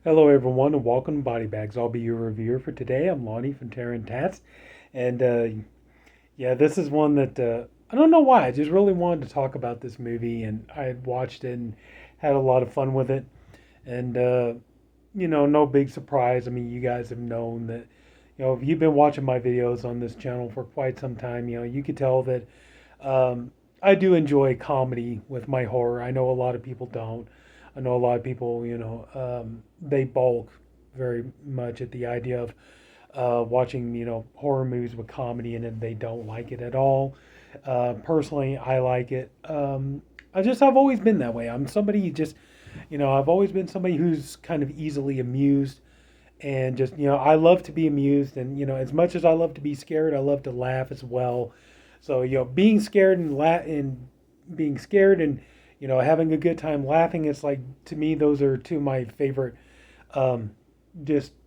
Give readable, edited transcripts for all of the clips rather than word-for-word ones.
Hello, everyone, and welcome to BodyBags. I'll be your reviewer for today. I'm Lonnie from Tats, and yeah, this is one that I don't know why. I just really wanted to talk about this movie, and I had watched it and had a lot of fun with it. And no big surprise. I mean, you guys have known that. If you've been watching my videos on this channel for quite some time, you could tell that I do enjoy comedy with my horror. I know a lot of people don't. I know a lot of people, they balk very much at the idea of watching, horror movies with comedy in it. They don't like it at all. Personally, I like it. I've always been that way. I'm somebody I've always been somebody who's kind of easily amused and I love to be amused. And, as much as I love to be scared, I love to laugh as well. So, being scared and being scared and having a good time laughing. It's like, to me, those are two of my favorite, um,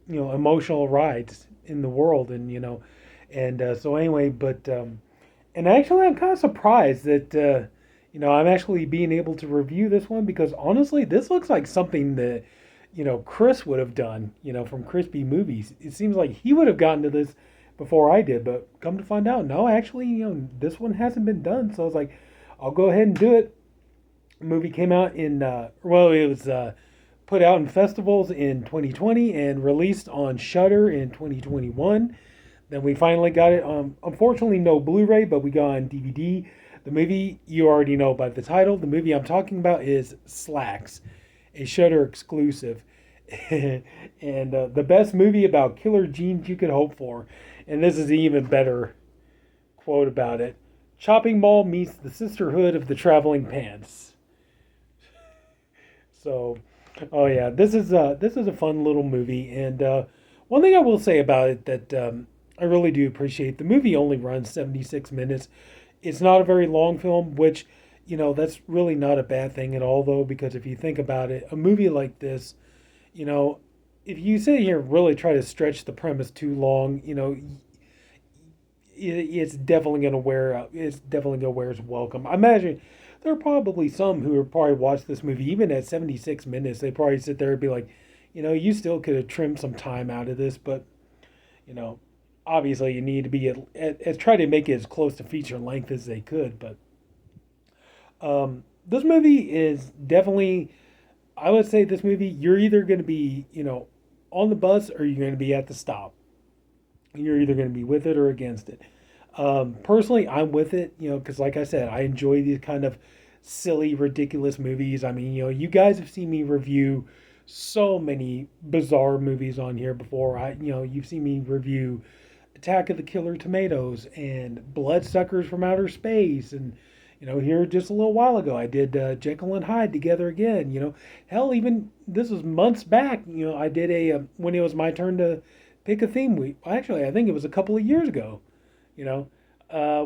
emotional rides in the world. And so anyway, and actually, I'm kind of surprised that I'm actually being able to review this one because honestly, this looks like something that Chris would have done. From Crispy Movies. It seems like he would have gotten to this before I did, but come to find out, no, actually, this one hasn't been done. So I was like, I'll go ahead and do it. The movie came out it was put out in festivals in 2020 and released on Shudder in 2021. Then we finally got it. Unfortunately, no Blu-ray, but we got on DVD. The movie you already know by the title. The movie I'm talking about is Slaxx, a Shudder exclusive, and the best movie about killer genes you could hope for. And this is an even better quote about it. Chopping Mall meets the Sisterhood of the Traveling Pants. So, oh yeah, this is a fun little movie, and one thing I will say about it that I really do appreciate. The movie only runs 76 minutes. It's not a very long film, which that's really not a bad thing at all, though, because if you think about it, a movie like this, you know, if you sit here and really try to stretch the premise too long, it's definitely gonna wear out. It's definitely gonna wear its welcome. I imagine there are probably some who would probably watch this movie even at 76 minutes. They probably sit there and be like, you still could have trimmed some time out of this, but you know, obviously you need to be at try to make it as close to feature length as they could. But this movie is definitely, I would say, this movie you're either going to be on the bus or you're going to be at the stop. You're either going to be with it or against it. Personally, I'm with it, because like I said, I enjoy these kind of silly, ridiculous movies. I mean, you guys have seen me review so many bizarre movies on here before. You've seen me review Attack of the Killer Tomatoes and Bloodsuckers from Outer Space, and here just a little while ago, I did Jekyll and Hyde Together Again. Hell, even this was months back. I did when it was my turn to pick a theme week. Actually, I think it was a couple of years ago. You know,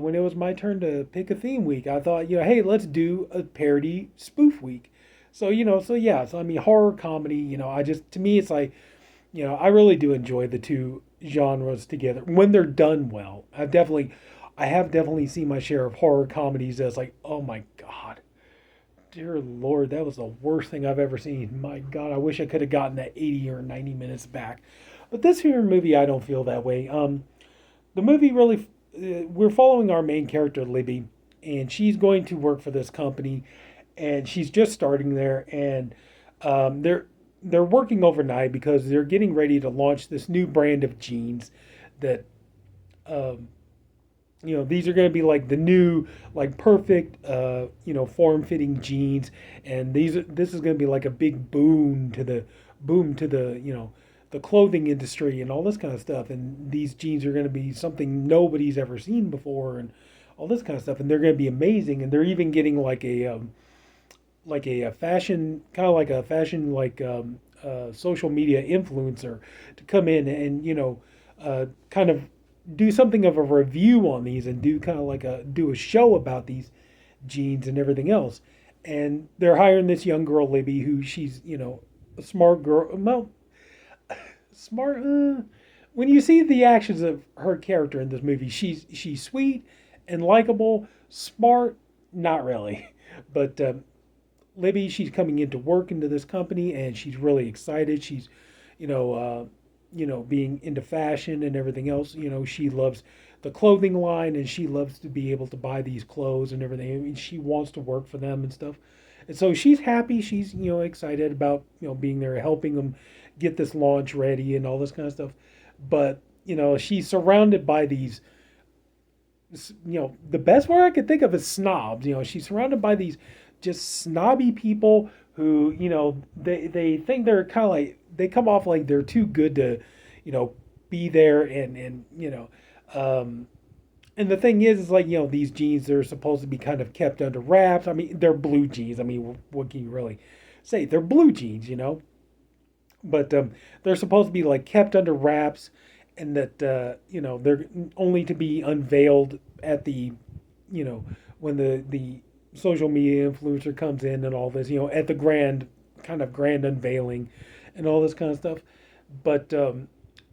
when it was my turn to pick a theme week, I thought, hey, let's do a parody spoof week. So so yeah, so I mean, horror comedy. To me, it's like, I really do enjoy the two genres together when they're done well. I have definitely seen my share of horror comedies that's like, oh my god, dear lord, that was the worst thing I've ever seen. My god, I wish I could have gotten that 80 or 90 minutes back. But this here movie, I don't feel that way. The movie really, we're following our main character Libby, and she's going to work for this company, and she's just starting there, and they're working overnight because they're getting ready to launch this new brand of jeans that um, these are going to be like the new, like perfect, form-fitting jeans, and this is going to be like a big boom to the the clothing industry and all this kind of stuff. And these jeans are going to be something nobody's ever seen before, and all this kind of stuff. And they're going to be amazing. And they're even getting like a fashion, kind of like a fashion, like social media influencer to come in and kind of do something of a review on these and do kind of like do a show about these jeans and everything else. And they're hiring this young girl Libby, who she's a smart girl. Well, smart. When you see the actions of her character in this movie, she's sweet and likable. Smart, not really, but Libby, she's coming into work into this company, and she's really excited. She's, you know, being into fashion and everything else. She loves the clothing line, and she loves to be able to buy these clothes and everything. I mean, she wants to work for them and stuff. And so she's happy. She's excited about being there, helping them get this launch ready and all this kind of stuff. But she's surrounded by these the best word I could think of is snobs. She's surrounded by these just snobby people who, they think they're kind of like, they come off like they're too good to, be there um, and the thing is like, these jeans, they're supposed to be kind of kept under wraps. I mean, they're blue jeans. I mean, what can you really say? They're blue jeans. But they're supposed to be like kept under wraps, and that they're only to be unveiled at the when the social media influencer comes in and all this, at the grand unveiling and all this kind of stuff. But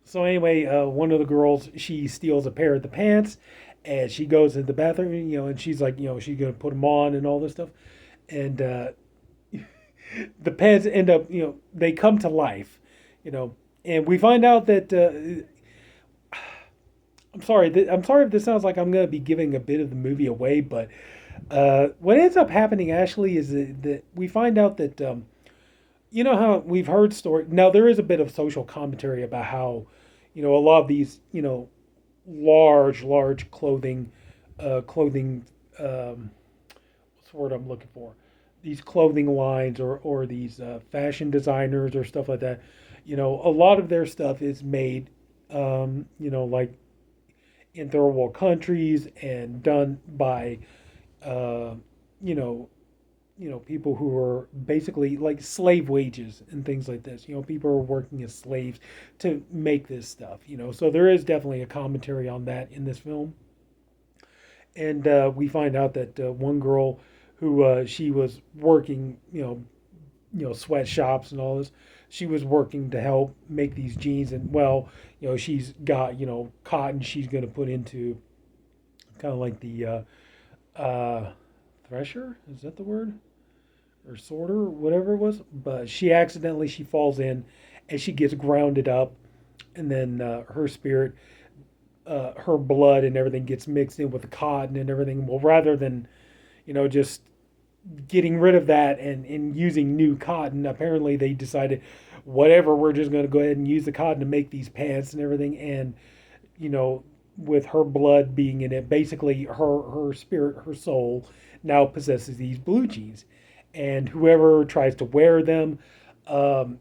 so anyway, one of the girls, she steals a pair of the pants, and she goes into the bathroom, and she's like, she's gonna put them on and all this stuff, and the pants end up, they come to life, and we find out that I'm sorry. I'm sorry if this sounds like I'm going to be giving a bit of the movie away, but what ends up happening actually is that we find out that how we've heard story. Now there is a bit of social commentary about how a lot of these large clothing what's the word I'm looking for? These clothing lines or these fashion designers or stuff like that. A lot of their stuff is made, like in third world countries and done by, uh, you know, people who are basically like slave wages and things like this. People are working as slaves to make this stuff. So there is definitely a commentary on that in this film. And we find out that one girl who she was working, sweatshops and all this. She was working to help make these jeans, and well, she's got cotton she's going to put into kind of like the thresher. Is that the word? Or sorter, or whatever it was. But she falls in, and she gets grounded up, and then her spirit, her blood and everything gets mixed in with the cotton and everything. Well, rather than just getting rid of that and using new cotton, apparently they decided, whatever, we're just going to go ahead and use the cotton to make these pants and everything. And with her blood being in it, basically her spirit, her soul now possesses these blue jeans, and whoever tries to wear them, um,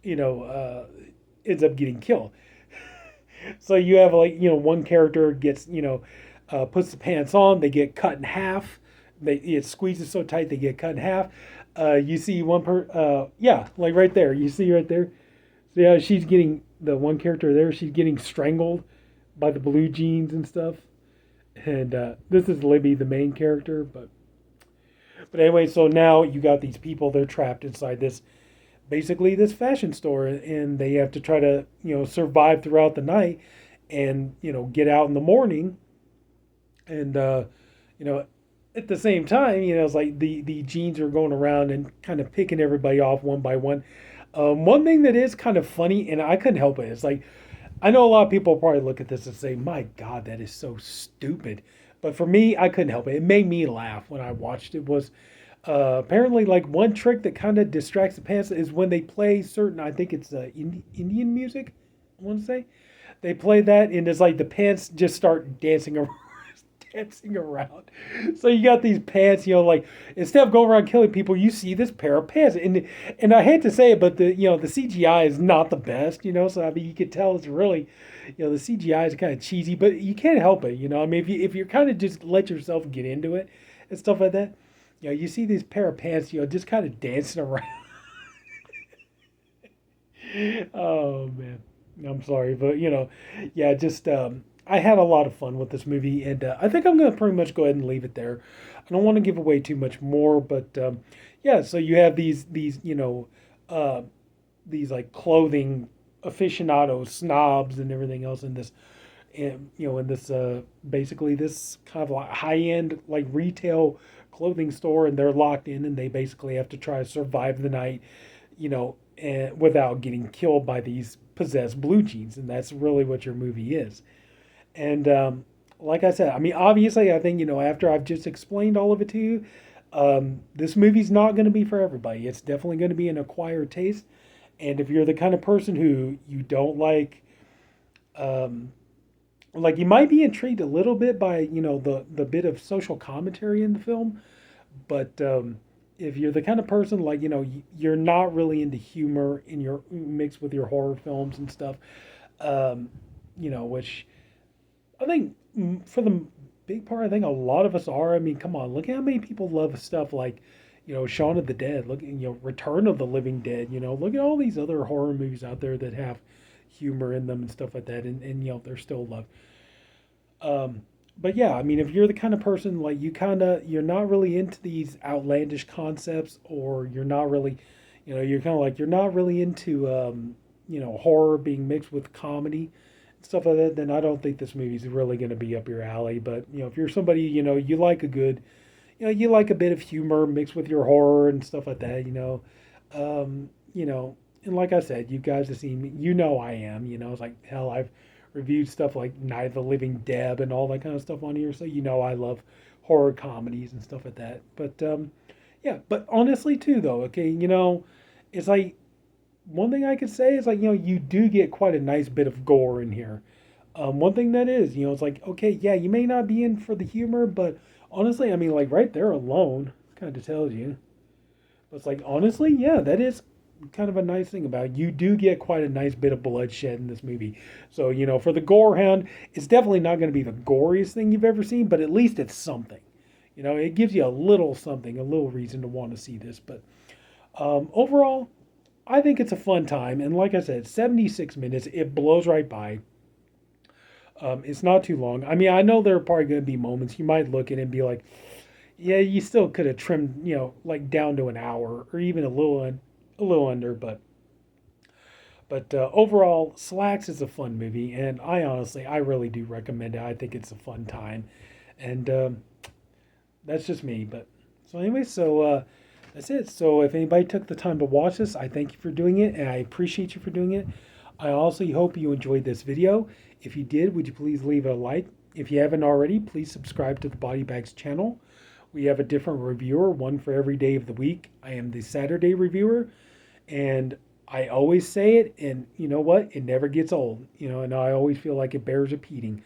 you know, uh, ends up getting killed. So you have like one character gets puts the pants on, they get cut in half. It squeezes so tight they get cut in half. You see yeah, like right there. You see right there. So yeah, she's getting the one character there. She's getting strangled by the blue jeans and stuff. And this is Libby, the main character. But anyway, so now you got these people. They're trapped inside this basically this fashion store, and they have to try to survive throughout the night, and get out in the morning, and you know at the same time, it's like the jeans are going around and kind of picking everybody off one by one. One thing that is kind of funny, and I couldn't help it, it's like, I know a lot of people probably look at this and say, my God, that is so stupid. But for me, I couldn't help it. It made me laugh when I watched it. Was apparently like one trick that kind of distracts the pants is when they play certain, I think it's Indian music, I want to say. They play that, and it's like the pants just start dancing around. Dancing around. So you got these pants, like instead of going around killing people, you see this pair of pants. And I hate to say it, but the CGI is not the best, so I mean you could tell it's really, the CGI is kind of cheesy, but you can't help it, I mean if you're kind of just let yourself get into it and stuff like that, you see these pair of pants, just kind of dancing around. Oh man. I'm sorry, but yeah, just I had a lot of fun with this movie, and I think I'm going to pretty much go ahead and leave it there. I don't want to give away too much more, but yeah. So you have uh, these like clothing aficionados, snobs, and everything else in this, and in this basically this kind of like high end like retail clothing store and they're locked in and they basically have to try to survive the night, and without getting killed by these possessed blue jeans. And that's really what your movie is. And like I said, I mean, obviously, I think, after I've just explained all of it to you, this movie's not going to be for everybody. It's definitely going to be an acquired taste. And if you're the kind of person who you don't um, like you might be intrigued a little bit by, the bit of social commentary in the film, but if you're the kind of person like, you're not really into humor in your mixed with your horror films and stuff, which I think for the big part, I think a lot of us are. I mean, come on, look how many people love stuff like, Shaun of the Dead. Look, Return of the Living Dead. Look at all these other horror movies out there that have humor in them and stuff like that, and they're still loved. But yeah, I mean, if you're the kind of person like you're not really into these outlandish concepts, or you're not really, you're kind of like you're not really into, horror being mixed with comedy stuff like that, then I don't think this movie's really going to be up your alley. But if you're somebody, you like a good, you like a bit of humor mixed with your horror and stuff like that, and like I said, you guys have seen me, I am, it's like hell, I've reviewed stuff like Night of the Living Dead and all that kind of stuff on here, so I love horror comedies and stuff like that. But yeah, but honestly too though, okay, it's like one thing I could say is like, you do get quite a nice bit of gore in here. One thing that is, it's like, okay, yeah, you may not be in for the humor, but honestly, I mean, like right there alone kind of tells you. But it's like, honestly, yeah, that is kind of a nice thing about it. You do get quite a nice bit of bloodshed in this movie. So, for the gore hound, it's definitely not going to be the goriest thing you've ever seen, but at least it's something. It gives you a little something, a little reason to want to see this. But overall, I think it's a fun time, and like I said, 76 minutes, it blows right by. It's not too long. I mean, I know there are probably going to be moments you might look at it and be like, yeah, you still could have trimmed, like down to an hour or even a little under. But overall, Slaxx is a fun movie, and I really do recommend it. I think it's a fun time, and that's just me. But so anyway, that's it. So if anybody took the time to watch this, I thank you for doing it, and I appreciate you for doing it. I also hope you enjoyed this video. If you did, would you please leave a like? If you haven't already, please subscribe to the BodyBags channel. We have a different reviewer, one for every day of the week. I am the Saturday reviewer, and I always say it, and you know what? It never gets old, and I always feel like it bears repeating.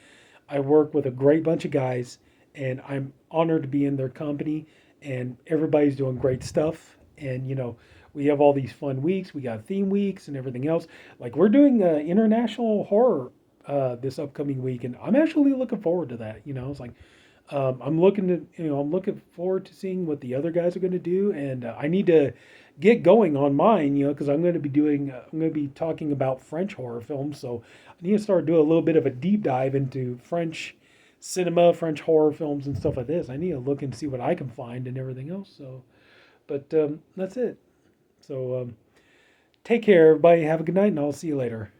I work with a great bunch of guys, and I'm honored to be in their company, and everybody's doing great stuff. And, we have all these fun weeks. We got theme weeks and everything else. Like we're doing international horror this upcoming week, and I'm actually looking forward to that. It's like I'm looking forward to seeing what the other guys are going to do, and I need to get going on mine, because I'm going to be talking about French horror films, so I need to start doing a little bit of a deep dive into French cinema, French horror films, and stuff like this. I need to look and see what I can find and everything else. So, but that's it. So take care, everybody. Have a good night, and I'll see you later.